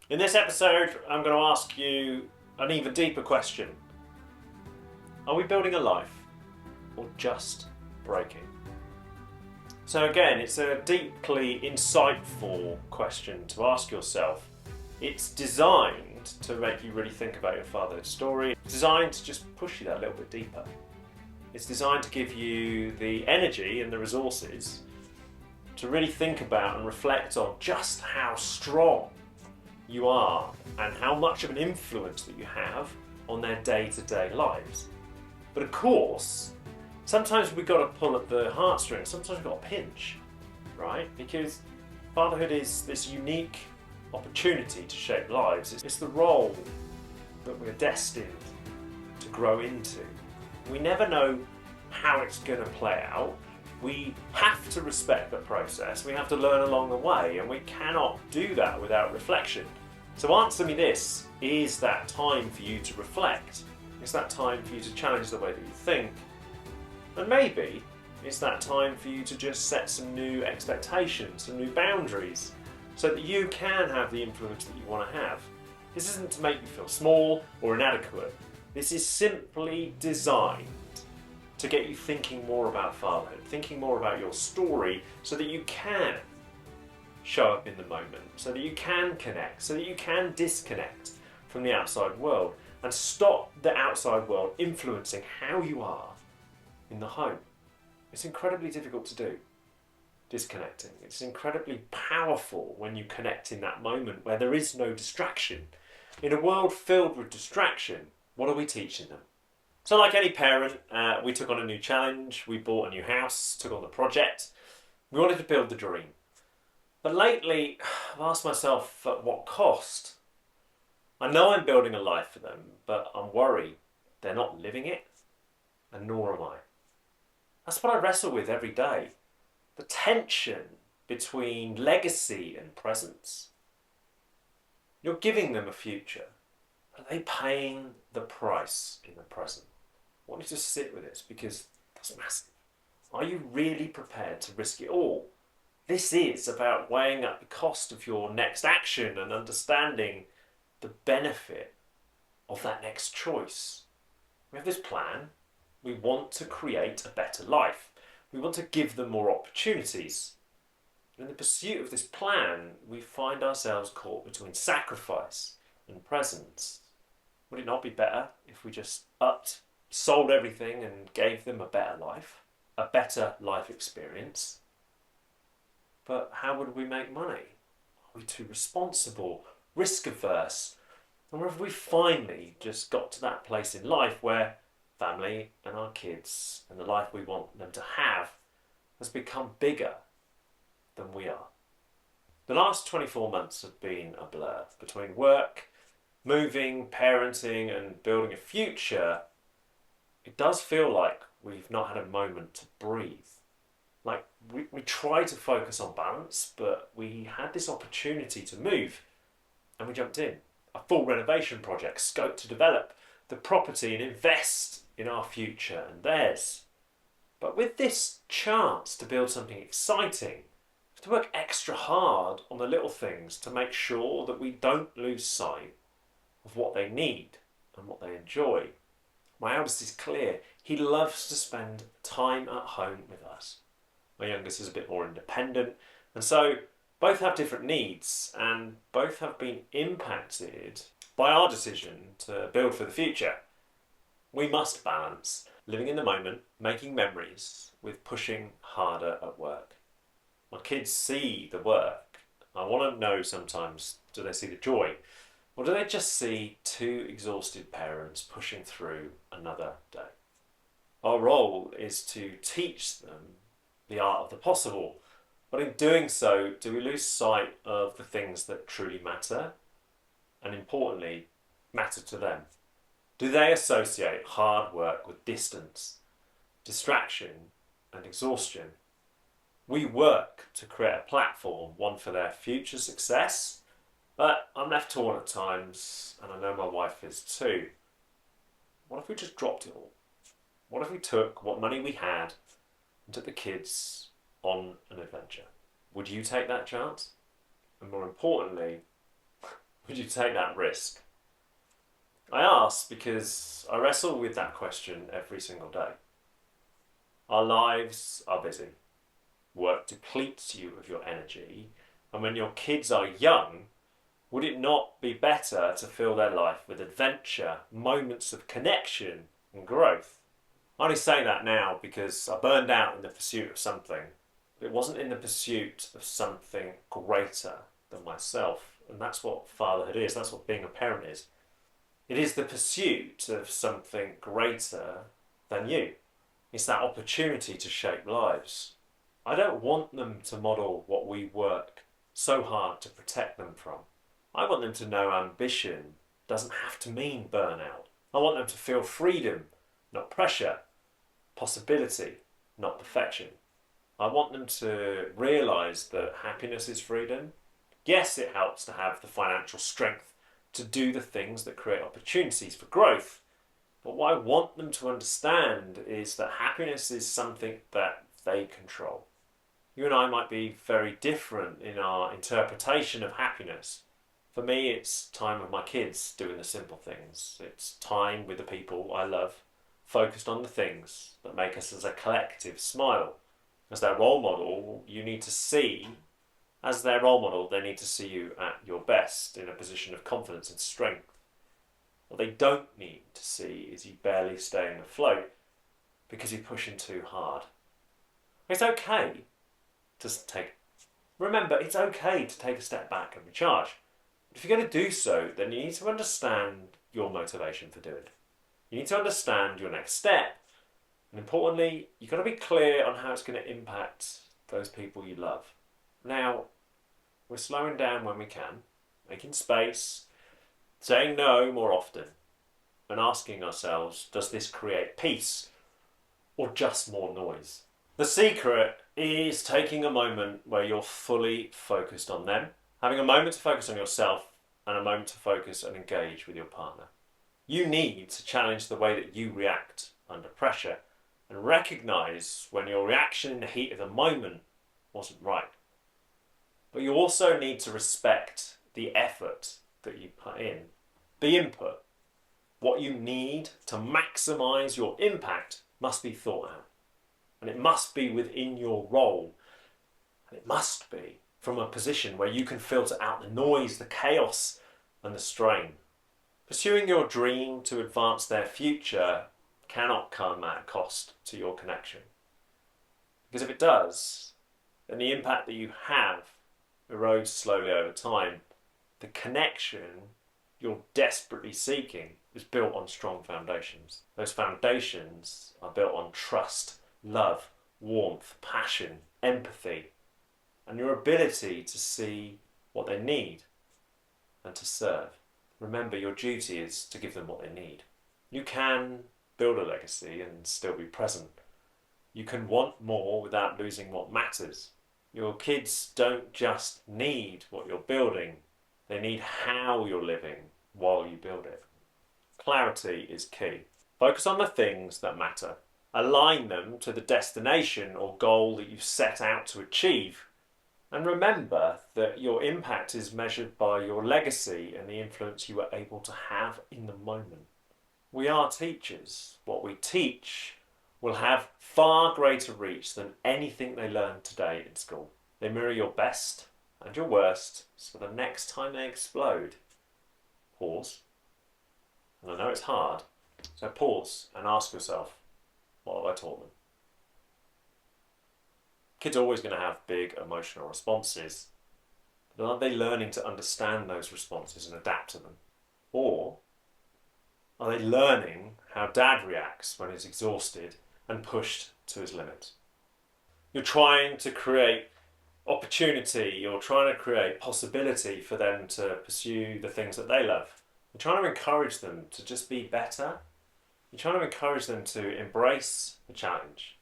In this episode, I'm going to ask you an even deeper question. Are we building a life or just breaking? So again, it's a deeply insightful question to ask yourself. It's designed to make you really think about your fatherhood story. It's designed to just push you that little bit deeper. It's designed to give you the energy and the resources to really think about and reflect on just how strong you are and how much of an influence that you have on their day-to-day lives. But of course, sometimes we've got to pull at the heartstrings, sometimes we've got to pinch, right? Because fatherhood is this unique opportunity to shape lives. It's the role that we're destined to grow into. We never know how it's going to play out. We have to respect the process, we have to learn along the way, and we cannot do that without reflection. So answer me this, is that time for you to reflect? Is that time for you to challenge the way that you think? And maybe it's that time for you to just set some new expectations, some new boundaries, so that you can have the influence that you want to have. This isn't to make you feel small or inadequate. This is simply designed to get you thinking more about fatherhood, thinking more about your story, so that you can show up in the moment, so that you can connect, so that you can disconnect from the outside world and stop the outside world influencing how you are in the home. It's incredibly difficult to do, disconnecting. It's incredibly powerful when you connect in that moment where there is no distraction. In a world filled with distraction, what are we teaching them? So like any parent, we took on a new challenge, we bought a new house, took on the project. We wanted to build the dream. But lately, I've asked myself at what cost? I know I'm building a life for them, but I'm worried they're not living it, and nor am I. That's what I wrestle with every day. The tension between legacy and presence. You're giving them a future. Are they paying the price in the present? I want you to sit with this because that's massive. Are you really prepared to risk it all? This is about weighing up the cost of your next action and understanding the benefit of that next choice. We have this plan. We want to create a better life. We want to give them more opportunities. In the pursuit of this plan, we find ourselves caught between sacrifice and presence. Would it not be better if we just sold everything and gave them a better life experience? But how would we make money? Are we too responsible, risk averse? Or have we finally just got to that place in life where family and our kids and the life we want them to have has become bigger than we are? The last 24 months have been a blur between work, moving, parenting and building a future. It does feel like we've not had a moment to breathe. Like we try to focus on balance, but we had this opportunity to move and we jumped in. A full renovation project scoped to develop the property and invest in our future and theirs. But with this chance to build something exciting, we have to work extra hard on the little things to make sure that we don't lose sight of what they need and what they enjoy. My eldest is clear. He loves to spend time at home with us. My youngest is a bit more independent, and so both have different needs and both have been impacted by our decision to build for the future. We must balance living in the moment, making memories, with pushing harder at work. My kids see the work. I want to know sometimes, do they see the joy? Or do they just see two exhausted parents pushing through another day? Our role is to teach them the art of the possible. But in doing so, do we lose sight of the things that truly matter? And importantly, matter to them? Do they associate hard work with distance, distraction, and exhaustion? We work to create a platform, one for their future success, but I'm left torn at times, and I know my wife is too. What if we just dropped it all? What if we took what money we had and took the kids on an adventure? Would you take that chance? And more importantly, Would you take that risk? I ask because I wrestle with that question every single day. Our lives are busy. Work depletes you of your energy, and when your kids are young, would it not be better to fill their life with adventure, moments of connection and growth? I only say that now because I burned out in the pursuit of something. But it wasn't in the pursuit of something greater than myself, and that's what fatherhood is, that's what being a parent is. It is the pursuit of something greater than you. It's that opportunity to shape lives. I don't want them to model what we work so hard to protect them from. I want them to know ambition doesn't have to mean burnout. I want them to feel freedom, not pressure, possibility, not perfection. I want them to realise that happiness is freedom. Yes, it helps to have the financial strength to do the things that create opportunities for growth. But what I want them to understand is that happiness is something that they control. You and I might be very different in our interpretation of happiness. For me, it's time with my kids doing the simple things. It's time with the people I love, focused on the things that make us as a collective smile. As their role model, you need to see, as their role model, they need to see you at your best in a position of confidence and strength. What they don't need to see is you barely staying afloat because you're pushing too hard. It's okay remember, it's okay to take a step back and recharge. But if you're going to do so, then you need to understand your motivation for doing it. You need to understand your next step. And importantly, you've got to be clear on how it's going to impact those people you love. Now, we're slowing down when we can, making space, saying no more often, and asking ourselves, does this create peace or just more noise? The secret is taking a moment where you're fully focused on them, having a moment to focus on yourself and a moment to focus and engage with your partner. You need to challenge the way that you react under pressure and recognise when your reaction in the heat of the moment wasn't right. But you also need to respect the effort that you put in, the input. What you need to maximise your impact must be thought out. And it must be within your role. And it must be from a position where you can filter out the noise, the chaos and the strain. Pursuing your dream to advance their future cannot come at a cost to your connection. Because if it does, then the impact that you have erodes slowly over time. The connection you're desperately seeking is built on strong foundations. Those foundations are built on trust, love, warmth, passion, empathy, and your ability to see what they need and to serve. Remember, your duty is to give them what they need. You can build a legacy and still be present. You can want more without losing what matters. Your kids don't just need what you're building, they need how you're living while you build it. Clarity is key. Focus on the things that matter. Align them to the destination or goal that you've set out to achieve. And remember that your impact is measured by your legacy and the influence you were able to have in the moment. We are teachers. What we teach will have far greater reach than anything they learn today in school. They mirror your best and your worst, so the next time they explode, pause. And I know it's hard, so pause and ask yourself, what have I taught them? Kids are always going to have big emotional responses, but are they learning to understand those responses and adapt to them? Or are they learning how dad reacts when he's exhausted and pushed to his limits? You're trying to create opportunity, you're trying to create possibility for them to pursue the things that they love. You're trying to encourage them to just be better. You're trying to encourage them to embrace the challenge,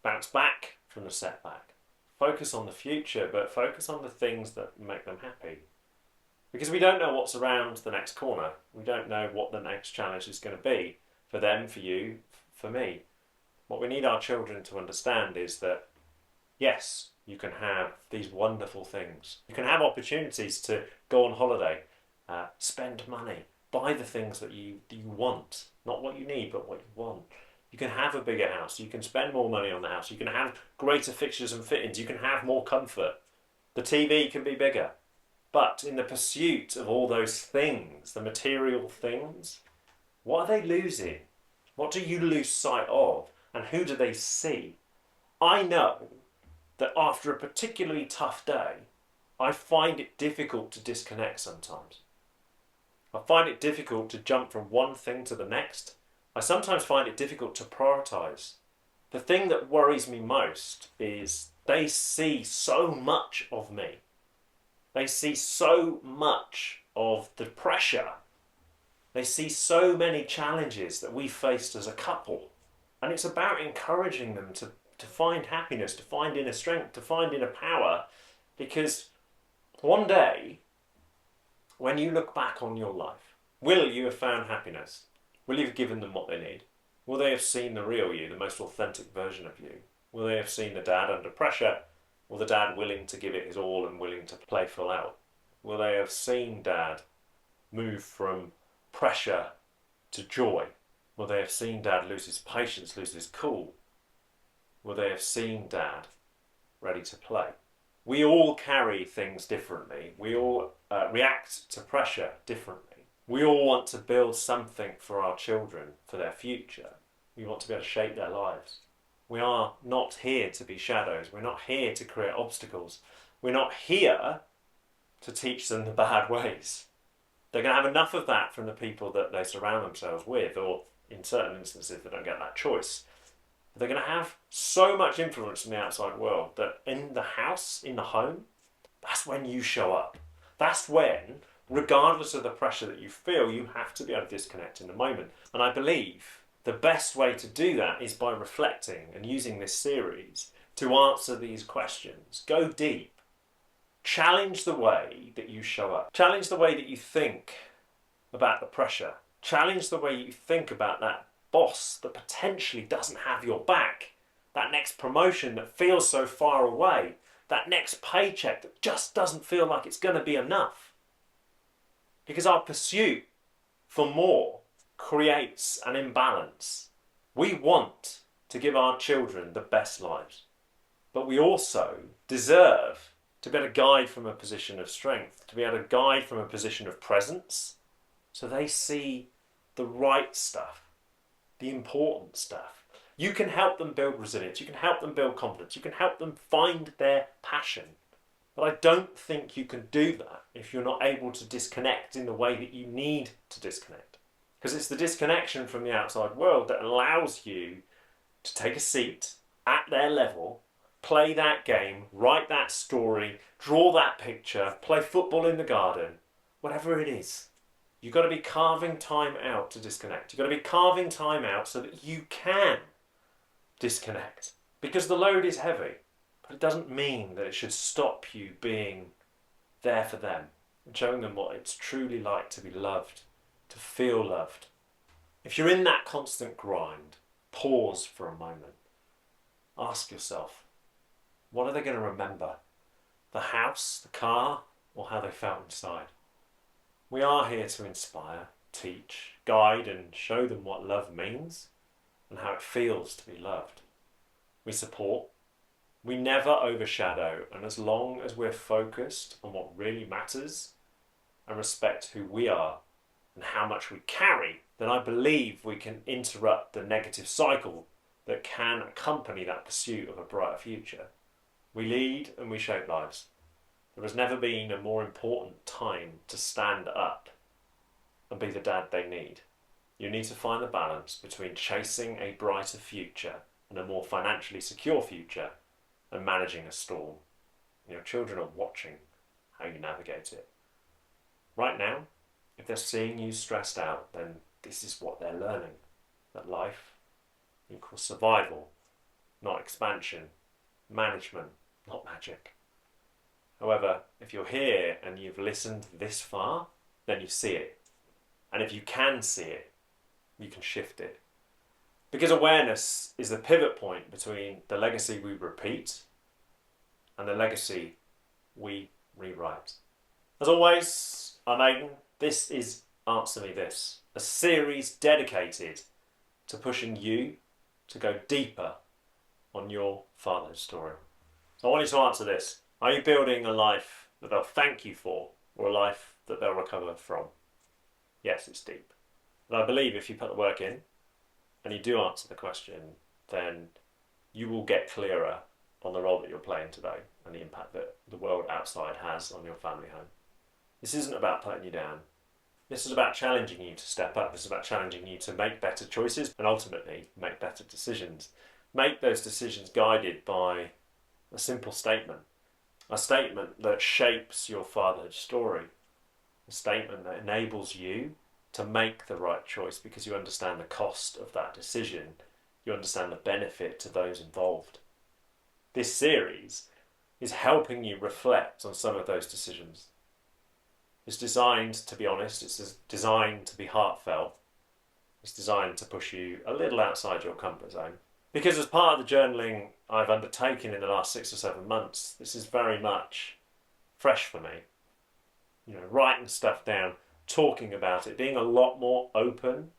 bounce back from the setback, focus on the future, but focus on the things that make them happy. Because we don't know what's around the next corner. We don't know what the next challenge is going to be for them, for you, for me. What we need our children to understand is that, yes, you can have these wonderful things. You can have opportunities to go on holiday, spend money. Buy the things that you want, not what you need, but what you want. You can have a bigger house. You can spend more money on the house. You can have greater fixtures and fittings. You can have more comfort. The TV can be bigger. But in the pursuit of all those things, the material things, what are they losing? What do you lose sight of? And who do they see? I know that after a particularly tough day, I find it difficult to disconnect sometimes. I find it difficult to jump from one thing to the next. I sometimes find it difficult to prioritise. The thing that worries me most is they see so much of me. They see so much of the pressure. They see so many challenges that we faced as a couple. And it's about encouraging them to find happiness, to find inner strength, to find inner power. Because one day, when you look back on your life, will you have found happiness? Will you have given them what they need? Will they have seen the real you, the most authentic version of you? Will they have seen the dad under pressure? Will the dad willing to give it his all and willing to play full out? Will they have seen dad move from pressure to joy? Will they have seen dad lose his patience, lose his cool? Will they have seen dad ready to play? We all carry things differently. We all react to pressure differently. We all want to build something for our children, for their future. We want to be able to shape their lives. We are not here to be shadows. We're not here to create obstacles. We're not here to teach them the bad ways. They're going to have enough of that from the people that they surround themselves with, or in certain instances they don't get that choice. But they're going to have so much influence from the outside world that in the house, in the home, that's when you show up. That's when, regardless of the pressure that you feel, you have to be able to disconnect in the moment. And I believe the best way to do that is by reflecting and using this series to answer these questions. Go deep. Challenge the way that you show up. Challenge the way that you think about the pressure. Challenge the way you think about that boss that potentially doesn't have your back. That next promotion that feels so far away. That next paycheck that just doesn't feel like it's going to be enough. Because our pursuit for more creates an imbalance. We want to give our children the best lives, but we also deserve to be able to guide from a position of strength, to be able to guide from a position of presence, so they see the right stuff, the important stuff. You can help them build resilience, you can help them build confidence, you can help them find their passion. But I don't think you can do that if you're not able to disconnect in the way that you need to disconnect. Because it's the disconnection from the outside world that allows you to take a seat at their level, play that game, write that story, draw that picture, play football in the garden, whatever it is. You've got to be carving time out to disconnect. You've got to be carving time out so that you can disconnect. Because the load is heavy. But it doesn't mean that it should stop you being there for them and showing them what it's truly like to be loved, to feel loved. If you're in that constant grind, pause for a moment. Ask yourself, what are they going to remember? The house, the car, or how they felt inside? We are here to inspire, teach, guide, and show them what love means and how it feels to be loved. We support. We never overshadow, and as long as we're focused on what really matters and respect who we are and how much we carry, then I believe we can interrupt the negative cycle that can accompany that pursuit of a brighter future. We lead and we shape lives. There has never been a more important time to stand up and be the dad they need. You need to find the balance between chasing a brighter future and a more financially secure future and managing a storm. Your children are watching how you navigate it. Right now, if they're seeing you stressed out, then this is what they're learning. That life equals survival, not expansion. Management, not magic. However, if you're here and you've listened this far, then you see it. And if you can see it, you can shift it. Because awareness is the pivot point between the legacy we repeat and the legacy we rewrite. As always, I'm Aidan. This is Answer Me This, a series dedicated to pushing you to go deeper on your fatherhood story. So I want you to answer this. Are you building a life that they'll thank you for, or a life that they'll recover from? Yes, it's deep. But I believe if you put the work in and you do answer the question, then you will get clearer on the role that you're playing today and the impact that the world outside has on your family home. This isn't about putting you down. This is about challenging you to step up. This is about challenging you to make better choices and ultimately make better decisions. Make those decisions guided by a simple statement. A statement that shapes your fatherhood story. A statement that enables you to make the right choice because you understand the cost of that decision. You understand the benefit to those involved. This series is helping you reflect on some of those decisions. It's designed to be honest, it's designed to be heartfelt, it's designed to push you a little outside your comfort zone. Because as part of the journaling I've undertaken in the last 6 or 7 months, this is very much fresh for me. Writing stuff down, talking about it, being a lot more open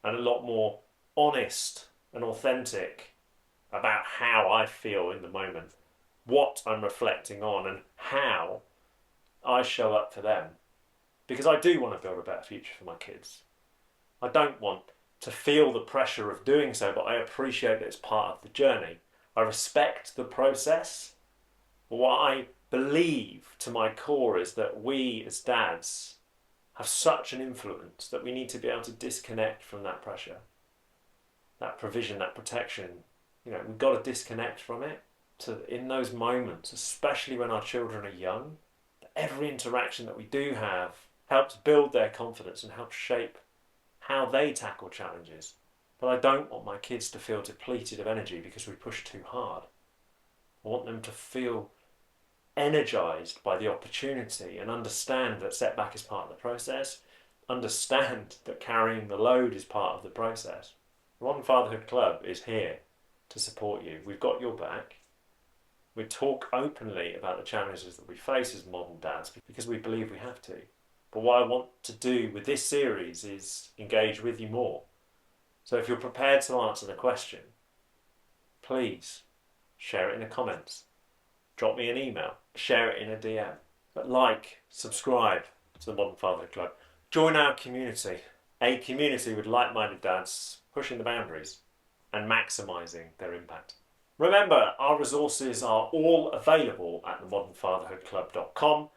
and a lot more honest and authentic about how I feel in the moment, what I'm reflecting on and how I show up for them. Because I do want to build a better future for my kids. I don't want to feel the pressure of doing so, but I appreciate that it's part of the journey. I respect the process. But what I believe to my core is that we as dads have such an influence that we need to be able to disconnect from that pressure, that provision, that protection. We've got to disconnect from it. In those moments, especially when our children are young, every interaction that we do have helps build their confidence and helps shape how they tackle challenges. But I don't want my kids to feel depleted of energy because we push too hard. I want them to feel energized by the opportunity and understand that setback is part of the process, understand that carrying the load is part of the process. The Modern Fatherhood Club is here to support you. We've got your back. We talk openly about the challenges that we face as modern dads because we believe we have to. But what I want to do with this series is engage with you more. So if you're prepared to answer the question, please share it in the comments. Drop me an email. Share it in a DM. But subscribe to the Modern Fatherhood Club. Join our community. A community with like-minded dads pushing the boundaries and maximising their impact. Remember, our resources are all available at themodernfatherhoodclub.com,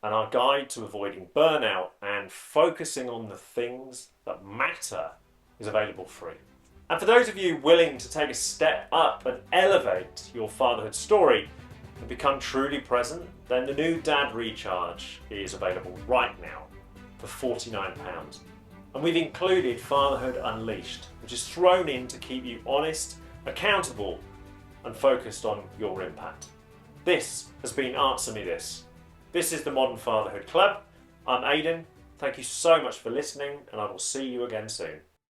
and our guide to avoiding burnout and focusing on the things that matter is available free. And for those of you willing to take a step up and elevate your fatherhood story and become truly present, then the new Dad Recharge is available right now for £49. And we've included Fatherhood Unleashed, which is thrown in to keep you honest, accountable, and focused on your impact. This has been Answer Me This. This is the Modern Fatherhood Club. I'm Aidan. Thank you so much for listening, and I will see you again soon.